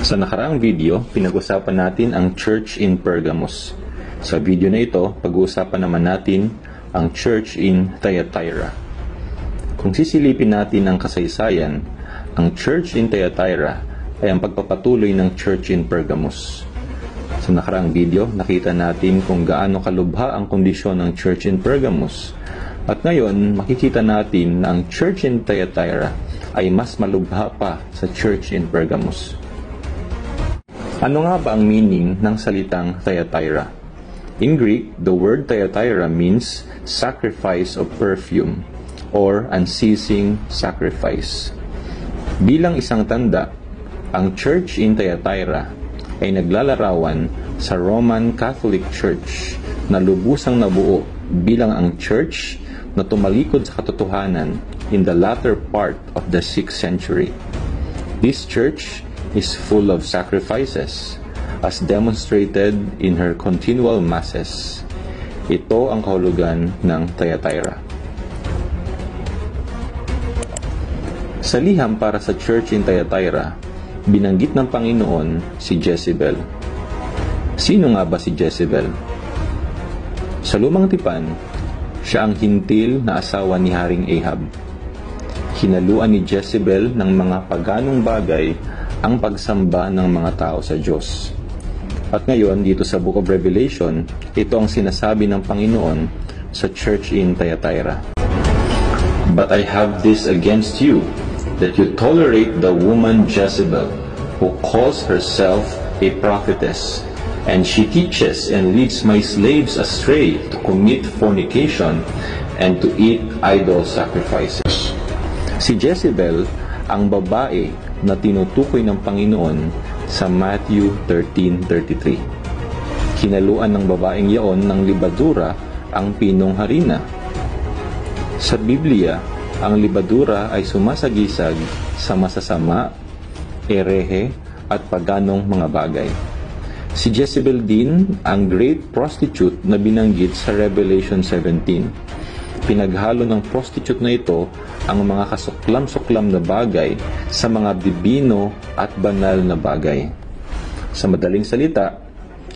Sa nakaraang video, pinag-usapan natin ang Church in Pergamos. Sa video na ito, pag-uusapan naman natin ang Church in Thyatira. Kung sisilipin natin ang kasaysayan, ang Church in Thyatira ay ang pagpapatuloy ng Church in Pergamos. Sa nakaraang video, nakita natin kung gaano kalubha ang kondisyon ng Church in Pergamos. At ngayon, makikita natin na ang Church in Thyatira ay mas malubha pa sa Church in Pergamos. Ano nga ba ang meaning ng salitang Thyatira? In Greek, the word Thyatira means sacrifice of perfume or unceasing sacrifice. Bilang isang tanda, ang Church in Thyatira ay naglalarawan sa Roman Catholic Church na lubusang nabuo bilang ang church na tumalikod sa katotohanan in the latter part of the 6th century. This church is full of sacrifices as demonstrated in her continual masses. Ito ang kahulugan ng Thyatira. Sa liham para sa Church in Thyatira, binanggit ng Panginoon si Jezebel. Sino nga ba si Jezebel? Sa lumang tipan, siya ang hintil na asawa ni Haring Ahab. Hinaluan ni Jezebel ng mga paganong bagay ang pagsamba ng mga tao sa Diyos. At ngayon, dito sa Book of Revelation, ito ang sinasabi ng Panginoon sa Church in Thyatira. But I have this against you, that you tolerate the woman Jezebel, who calls herself a prophetess, and she teaches and leads my slaves astray to commit fornication and to eat idol sacrifices. Si Jezebel ang babae na tinutukoy ng Panginoon sa Matthew 13:33. Hinaluan ng babaeng yaon ng libadura ang pinong harina. Sa Biblia, ang libadura ay sumasagisag sa masasama, erehe, at paganong mga bagay. Si Jezebel din ang great prostitute na binanggit sa Revelation 17. Pinaghalo ng prostitute na ito ang mga kasuklam-suklam na bagay sa mga bibino at banal na bagay. Sa madaling salita,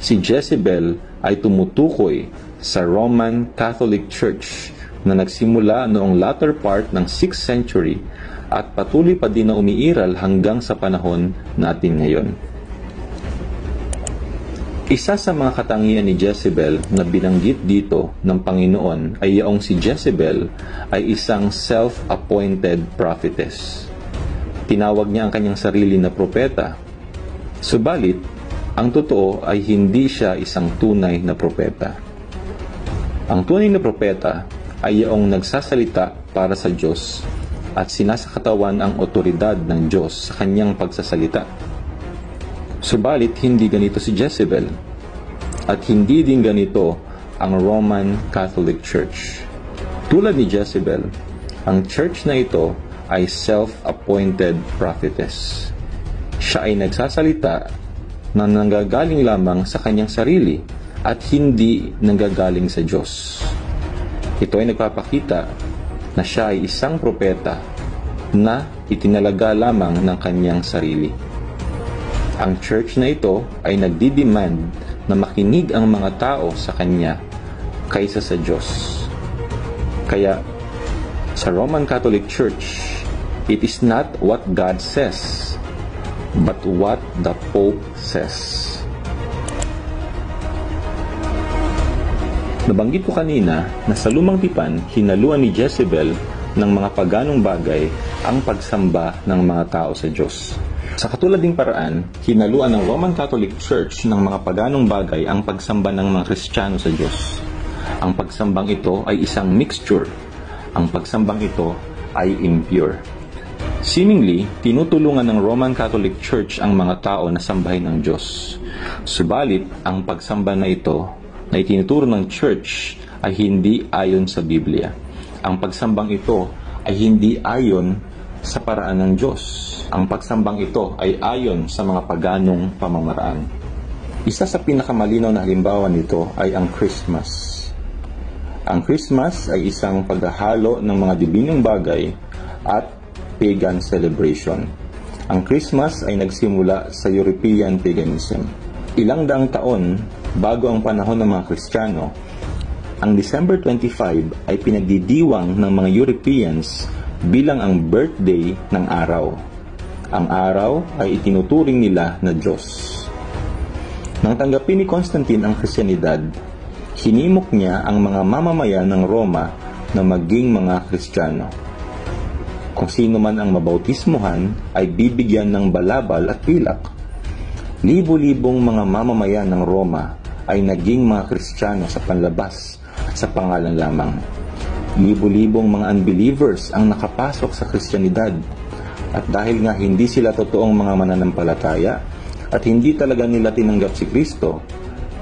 si Jezebel ay tumutukoy sa Roman Catholic Church na nagsimula noong latter part ng 6th century at patuloy pa din na umiiral hanggang sa panahon natin ngayon. Isa sa mga katangian ni Jezebel na binanggit dito ng Panginoon ay yaong si Jezebel ay isang self-appointed prophetess. Tinawag niya ang kanyang sarili na propeta. Subalit, ang totoo ay hindi siya isang tunay na propeta. Ang tunay na propeta ay yaong nagsasalita para sa Diyos at sinasakatawan ang otoridad ng Diyos sa kanyang pagsasalita. Subalit, hindi ganito si Jezebel. At hindi din ganito ang Roman Catholic Church. Tulad ni Jezebel, ang church na ito ay self-appointed prophetess. Siya ay nagsasalita na nanggagaling lamang sa kanyang sarili at hindi nanggagaling sa Diyos. Ito ay nagpapakita na siya ay isang propeta na itinalaga lamang ng kanyang sarili. Ang church na ito ay nagdidemand na makinig ang mga tao sa kanya kaysa sa Diyos. Kaya, sa Roman Catholic Church, it is not what God says, but what the Pope says. Nabanggit ko kanina na sa lumang tipan, hinaluan ni Jezebel ng mga paganong bagay ang pagsamba ng mga tao sa Diyos. Sa katulad ding paraan, hinaluan ng Roman Catholic Church ng mga paganong bagay ang pagsamba ng mga Kristiyano sa Diyos. Ang pagsambang ito ay isang mixture. Ang pagsambang ito ay impure. Seemingly, tinutulungan ng Roman Catholic Church ang mga tao na sambahin ang Diyos. Subalit, ang pagsamba na ito na itinuturo ng Church ay hindi ayon sa Biblia. Ang pagsambang ito ay hindi ayon sa paraan ng Diyos. Ang pagsambang ito ay ayon sa mga paganong pamamaraan. Isa sa pinakamalinaw na halimbawa nito ay ang Christmas. Ang Christmas ay isang paghahalo ng mga dibinong bagay at pagan celebration. Ang Christmas ay nagsimula sa European paganism. Ilang daang taon bago ang panahon ng mga Kristiyano, ang December 25 ay pinagdidiwang ng mga Europeans bilang ang birthday ng araw. Ang araw ay itinuturing nila na Diyos. Nang tanggapin ni Constantine ang Kristyanidad, hinimok niya ang mga mamamayan ng Roma na maging mga Kristiyano. Kung sino man ang mabautismuhan ay bibigyan ng balabal at pilak. Libo-libong mga mamamayan ng Roma ay naging mga Kristiyano sa panlabas at sa pangalan lamang. Libo-libong mga unbelievers ang nakapasok sa Kristyanidad. At dahil nga hindi sila totoong mga mananampalataya at hindi talaga nila tinanggap si Kristo,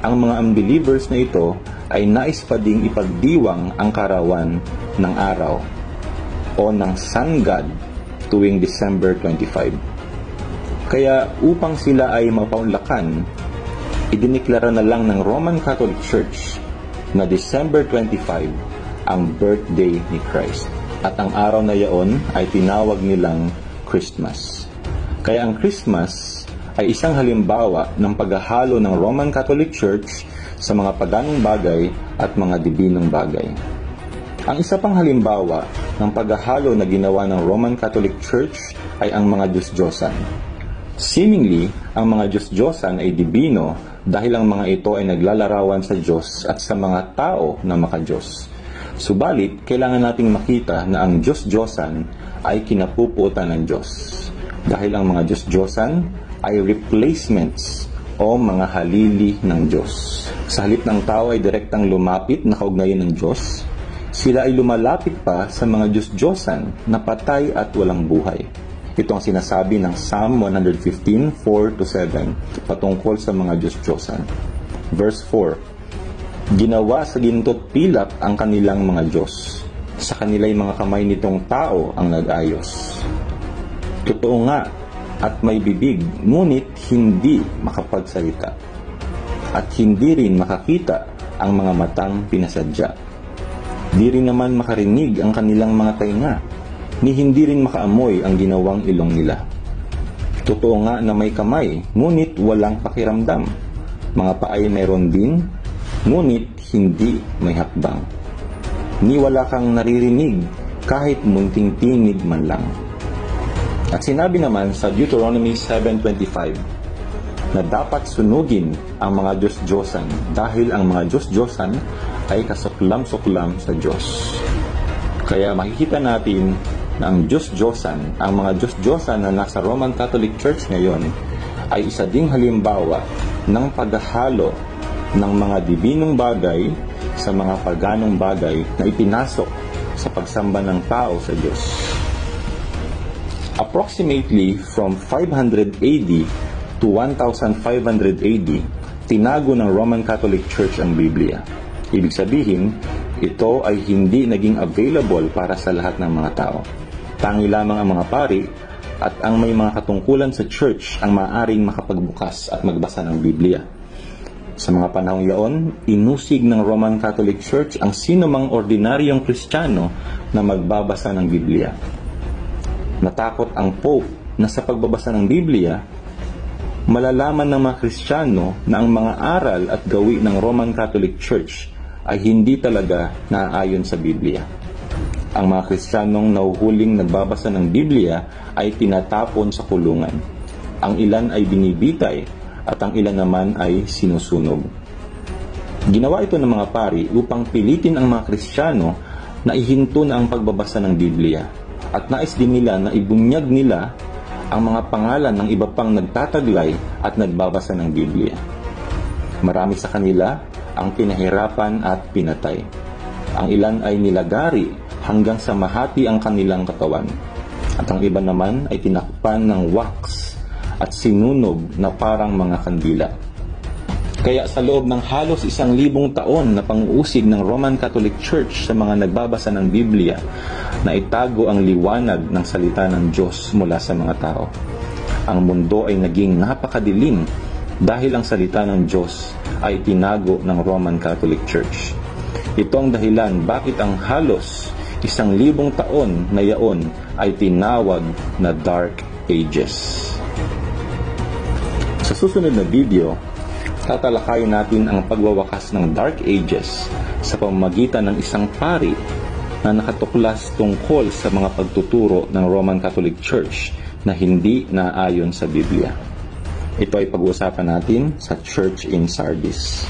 ang mga unbelievers na ito ay nais pa ding ipagdiwang ang karawan ng araw o ng Sun God tuwing December 25. Kaya upang sila ay mapaunlakan, idiniklara na lang ng Roman Catholic Church na December 25 ang birthday ni Christ. At ang araw na yaon ay tinawag nilang Christmas. Kaya ang Christmas ay isang halimbawa ng paghahalo ng Roman Catholic Church sa mga paganong bagay at mga dibinong bagay. Ang isa pang halimbawa ng paghahalo na ginawa ng Roman Catholic Church ay ang mga Diyos-Diyosan. Seemingly, ang mga Diyos-Diyosan ay dibino dahil ang mga ito ay naglalarawan sa Diyos at sa mga tao na maka-Diyos. Subalit, kailangan nating makita na ang Diyos-Diyosan ay kinapupuotan ng Diyos. Dahil ang mga Diyos-Diyosan ay replacements o mga halili ng Diyos. Sa halip ng tao ay direktang lumapit na kaugnayan ng Diyos, sila ay lumalapit pa sa mga Diyos-Diyosan na patay at walang buhay. Ito ang sinasabi ng Psalm 115, 4-7 patungkol sa mga Diyos-Diyosan. Verse 4, ginawa sa ginto't pilak ang kanilang mga Diyos. Sa kanila'y mga kamay nitong tao ang nag-ayos. Totoo nga at may bibig, ngunit hindi makapagsalita. At hindi rin makakita ang mga matang pinasadya. Di rin naman makarinig ang kanilang mga tainga, ni hindi rin makaamoy ang ginawang ilong nila. Totoo nga na may kamay, ngunit walang pakiramdam. Mga paay mayroon din, ngunit hindi may hakbang. Ni wala kang naririnig, kahit munting tinig man lang. At sinabi naman sa Deuteronomy 7:25 na dapat sunugin ang mga Diyos-Diyosan dahil ang mga Diyos-Diyosan ay kasuklam-suklam sa Diyos. Kaya makikita natin na ang Diyos-Diyosan, ang mga Diyos-Diyosan na nasa Roman Catholic Church ngayon ay isa ding halimbawa ng paghahalo ng mga dibinong bagay sa mga paganong bagay na ipinasok sa pagsamba ng tao sa Diyos. Approximately from 500 AD to 1500 AD, tinago ng Roman Catholic Church ang Biblia. Ibig sabihin, ito ay hindi naging available para sa lahat ng mga tao. Tangi lamang ang mga pari at ang may mga katungkulan sa church ang maaaring makapagbukas at magbasa ng Biblia. Sa mga panahong yaon, inusig ng Roman Catholic Church ang sinumang ordinaryong Kristiyano na magbabasa ng Biblia. Natakot ang Pope na sa pagbabasa ng Biblia, malalaman ng mga Kristiyano na ang mga aral at gawi ng Roman Catholic Church ay hindi talaga naaayon sa Biblia. Ang mga Kristiyanong nahuhuling nagbabasa ng Biblia ay tinatapon sa kulungan. Ang ilan ay binibitay at ang ilan naman ay sinusunog. Ginawa ito ng mga pari upang pilitin ang mga Kristiyano na ihinto na ang pagbabasa ng Biblia at nais din nila na ibunyag nila ang mga pangalan ng iba pang nagtataglay at nagbabasa ng Biblia. Marami sa kanila ang pinahirapan at pinatay. Ang ilan ay nilagari hanggang sa mahati ang kanilang katawan. At ang iba naman ay tinakpan ng wax at sinunog na parang mga kandila. Kaya sa loob ng halos 1,000 taon na pang-uusig ng Roman Catholic Church sa mga nagbabasa ng Biblia, na itago ang liwanag ng salita ng Diyos mula sa mga tao. Ang mundo ay naging napakadilim dahil ang salita ng Diyos ay tinago ng Roman Catholic Church. Ito ang dahilan bakit ang halos 1,000 taon na yaon ay tinawag na Dark Ages. Sa susunod na video, tatalakayin natin ang pagwawakas ng Dark Ages sa pamamagitan ng isang pari na nakatuklas tungkol sa mga pagtuturo ng Roman Catholic Church na hindi naayon sa Biblia. Ito ay pag-uusapan natin sa Church in Sardis.